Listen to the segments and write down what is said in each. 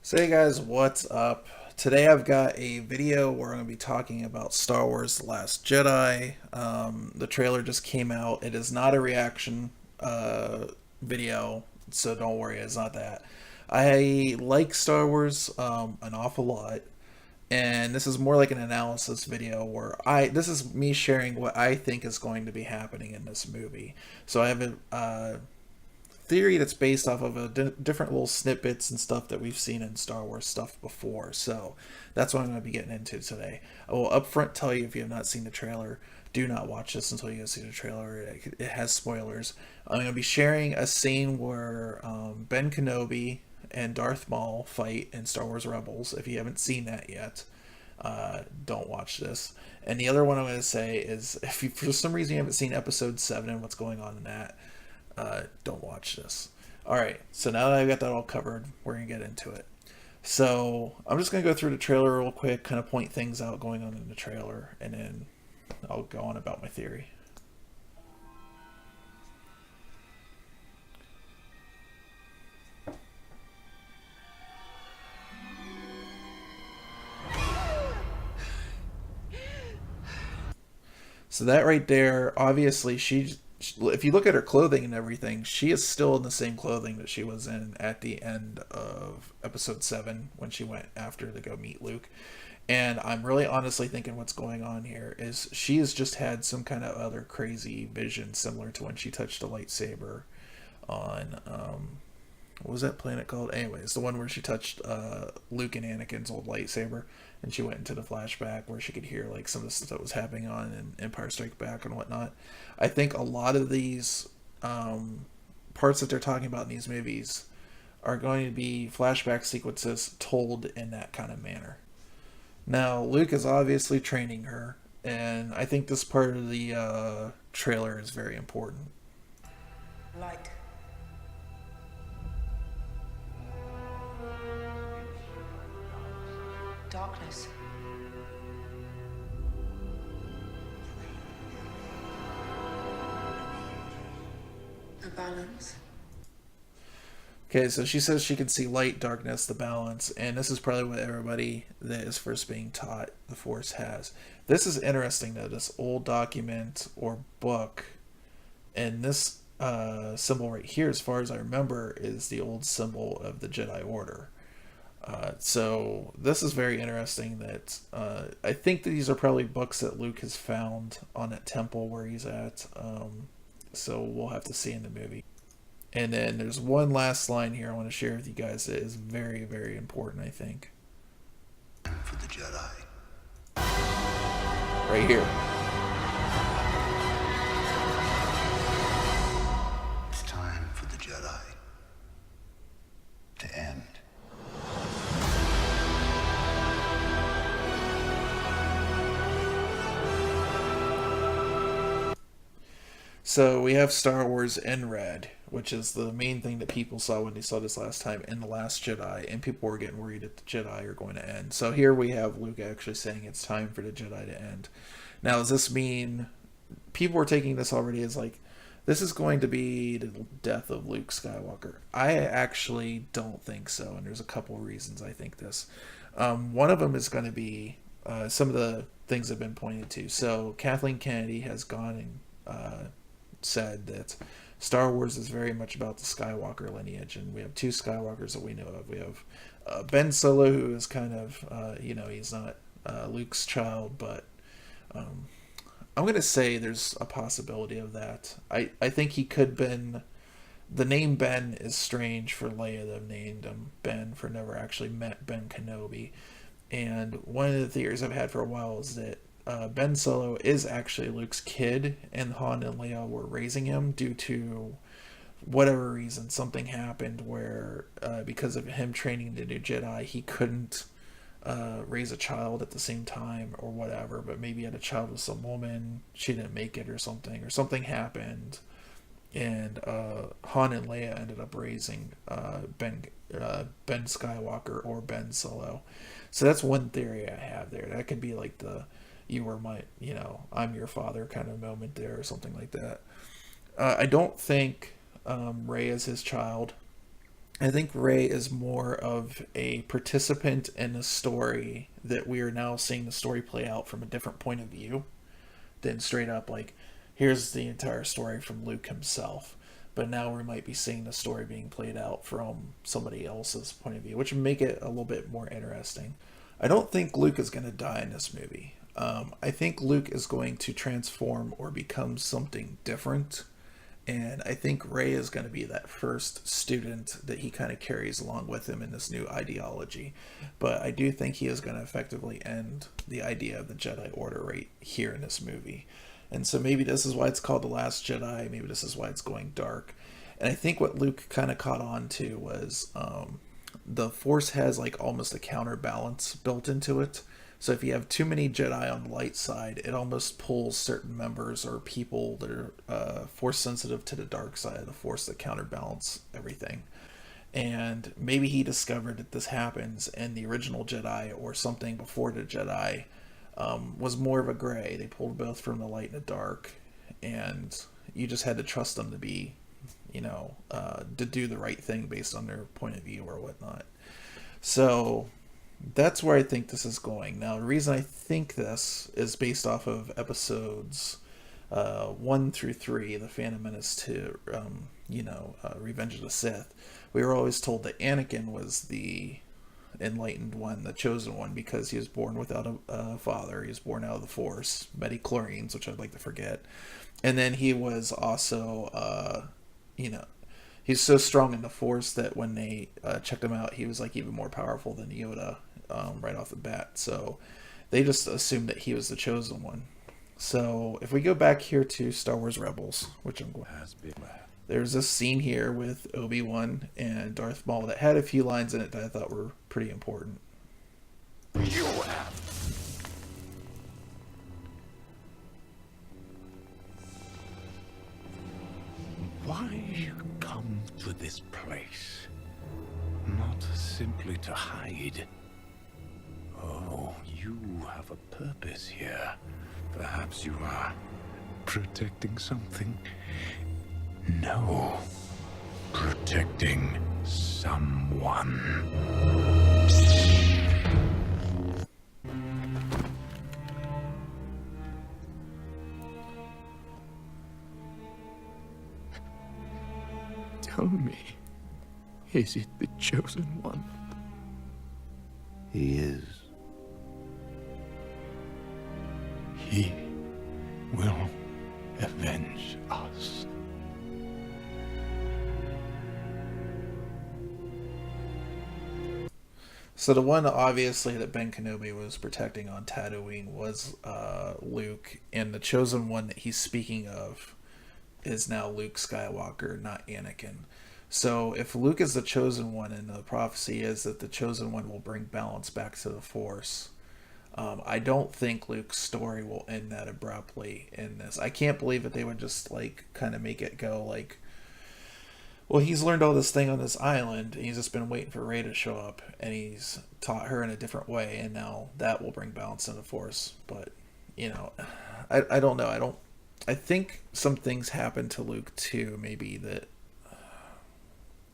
So hey guys, what's up? Today I've got a video where I'm going to be talking about Star Wars The Last Jedi. The trailer just came out. It is not a reaction video, so don't worry, it's not that. I like Star Wars an awful lot, and this is more like an analysis video where this is me sharing what I think is going to be happening in this movie. So I have a theory that's based off of different little snippets and stuff that we've seen in Star Wars stuff before. So that's what I'm going to be getting into today. I will upfront tell you, if you have not seen the trailer, do not watch this until you guys see the trailer. It has spoilers. I'm going to be sharing a scene where Ben Kenobi and Darth Maul fight in Star Wars Rebels. If you haven't seen that yet, don't watch this. And the other one I'm going to say is, if you, for some reason you haven't seen Episode 7 and what's going on in that, don't watch this. All right, so now that I've got that all covered, we're gonna get into it. So I'm just gonna go through the trailer real quick, kind of point things out going on in the trailer, and then I'll go on about my theory. So that right there, obviously, if you look at her clothing and everything, she is still in the same clothing that she was in at the end of Episode 7 when she went after to go meet Luke. And I'm really honestly thinking what's going on here is she has just had some kind of other crazy vision similar to when she touched a lightsaber on what was that planet called? Anyways, the one where she touched Luke and Anakin's old lightsaber, and she went into the flashback where she could hear like some of the stuff that was happening on in Empire Strikes Back and whatnot. I think a lot of these parts that they're talking about in these movies are going to be flashback sequences told in that kind of manner. Now, Luke is obviously training her, and I think this part of the trailer is very important. Light. Darkness. The balance. Okay, so she says she can see light, darkness, the balance, and this is probably what everybody that is first being taught the Force has. This is interesting, though, this old document or book, and this symbol right here, as far as I remember, is the old symbol of the Jedi Order. So this is very interesting that I think that these are probably books that Luke has found on that temple where he's at. So we'll have to see in the movie. And then there's one last line here I want to share with you guys that is very, very important, I think. For the Jedi. Right here. It's time for the Jedi to end. So we have Star Wars in red, which is the main thing that people saw when they saw this last time in The Last Jedi, and people were getting worried that the Jedi are going to end. So here we have Luke actually saying it's time for the Jedi to end. Now, does this mean people were taking this already as like, this is going to be the death of Luke Skywalker? I actually don't think so, and there's a couple reasons I think this. One of them is going to be some of the things have been pointed to. So Kathleen Kennedy has gone and said that Star Wars is very much about the Skywalker lineage, and we have two Skywalkers that we know of. We have Ben Solo, who is kind of, he's not Luke's child, but I'm going to say there's a possibility of that. I think he could been. The name Ben is strange for Leia. They've named him Ben for never actually met Ben Kenobi. And one of the theories I've had for a while is that Ben Solo is actually Luke's kid, and Han and Leia were raising him due to whatever reason. Something happened where, because of him training the new Jedi, he couldn't raise a child at the same time or whatever, but maybe he had a child with some woman, she didn't make it or something happened, and Han and Leia ended up raising Ben Skywalker or Ben Solo. So that's one theory I have there. That could be like the you were my, I'm your father kind of moment there or something like that. I don't think Rey is his child. I think Rey is more of a participant in a story that we are now seeing the story play out from a different point of view than straight up like, here's the entire story from Luke himself. But now we might be seeing the story being played out from somebody else's point of view, which would make it a little bit more interesting. I don't think Luke is going to die in this movie. I think Luke is going to transform or become something different, and I think Rey is going to be that first student that he kind of carries along with him in this new ideology. But I do think he is going to effectively end the idea of the Jedi Order right here in this movie. And so maybe this is why it's called The Last Jedi. Maybe this is why it's going dark. And I think what Luke kind of caught on to was the Force has like almost a counterbalance built into it. So if you have too many Jedi on the light side, it almost pulls certain members or people that are Force sensitive to the dark side of the Force that counterbalance everything. And maybe he discovered that this happens in the original Jedi or something before the Jedi was more of a gray. They pulled both from the light and the dark, and you just had to trust them to be, to do the right thing based on their point of view or whatnot. So that's where I think this is going. Now, the reason I think this is based off of episodes 1 through 3, The Phantom Menace to, Revenge of the Sith. We were always told that Anakin was the enlightened one, the chosen one, because he was born without a father. He was born out of the Force, midi-chlorians, which I'd like to forget. And then he was also, he's so strong in the Force that when they checked him out, he was like even more powerful than Yoda right off the bat. So they just assumed that he was the chosen one. So if we go back here to Star Wars Rebels, which I'm going, there's this scene here with Obi-Wan and Darth Maul that had a few lines in it that I thought were pretty important. You have. Why come to this place? Not simply to hide. Oh, you have a purpose here. Perhaps you are protecting something. No, protecting someone. Tell me, is it the chosen one? He is. He will avenge us. So the one obviously that Ben Kenobi was protecting on Tatooine was Luke, and the chosen one that he's speaking of is now Luke Skywalker, not Anakin. So if Luke is the chosen one, and the prophecy is that the chosen one will bring balance back to the Force, I don't think Luke's story will end that abruptly in this. I can't believe that they would just like kind of make it go like, well, he's learned all this thing on this island, and he's just been waiting for Rey to show up, and he's taught her in a different way, and now that will bring balance in the Force. But, I don't know. I think some things happen to Luke, too, maybe, that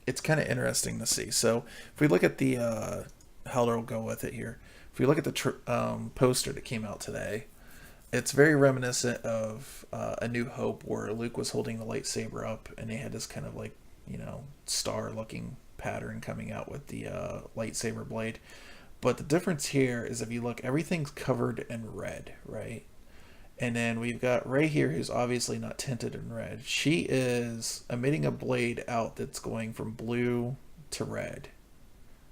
it's kind of interesting to see. So, if we look at the, how they'll go with it here, if we look at the poster that came out today, it's very reminiscent of A New Hope, where Luke was holding the lightsaber up, and they had this kind of like, star-looking pattern coming out with the lightsaber blade. But the difference here is if you look, everything's covered in red, right? And then we've got Rey here, who's obviously not tinted in red. She is emitting a blade out that's going from blue to red.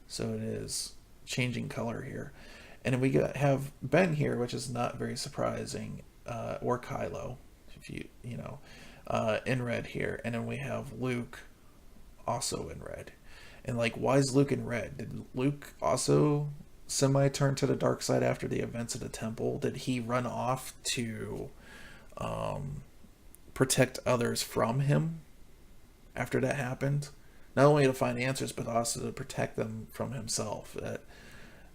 So it is changing color here. And then we have Ben here, which is not very surprising, or Kylo, if in red here. And then we have Luke also in red. And like, why is Luke in red? Did Luke also semi-turn to the dark side after the events of the temple? Did he run off to protect others from him after that happened? Not only to find answers, but also to protect them from himself.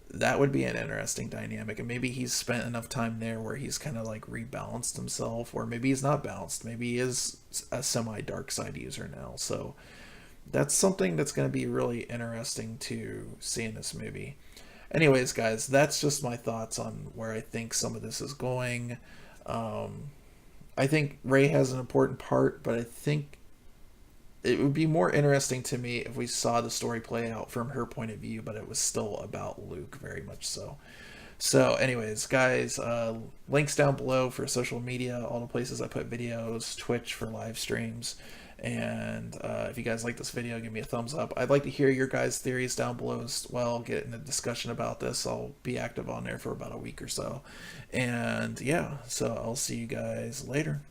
That would be an interesting dynamic, and maybe he's spent enough time there where he's kind of like rebalanced himself, or maybe he's not balanced. Maybe he is a semi-dark side user now. So that's something that's going to be really interesting to see in this movie. Anyways, guys, that's just my thoughts on where I think some of this is going. Um, I think Ray has an important part, but I think it would be more interesting to me if we saw the story play out from her point of view, but it was still about Luke, very much so. So, anyways, guys, links down below for social media, all the places I put videos, Twitch for live streams. And if you guys like this video, give me a thumbs up. I'd like to hear your guys' theories down below as well. Get in a discussion about this. I'll be active on there for about a week or so. And yeah, so I'll see you guys later.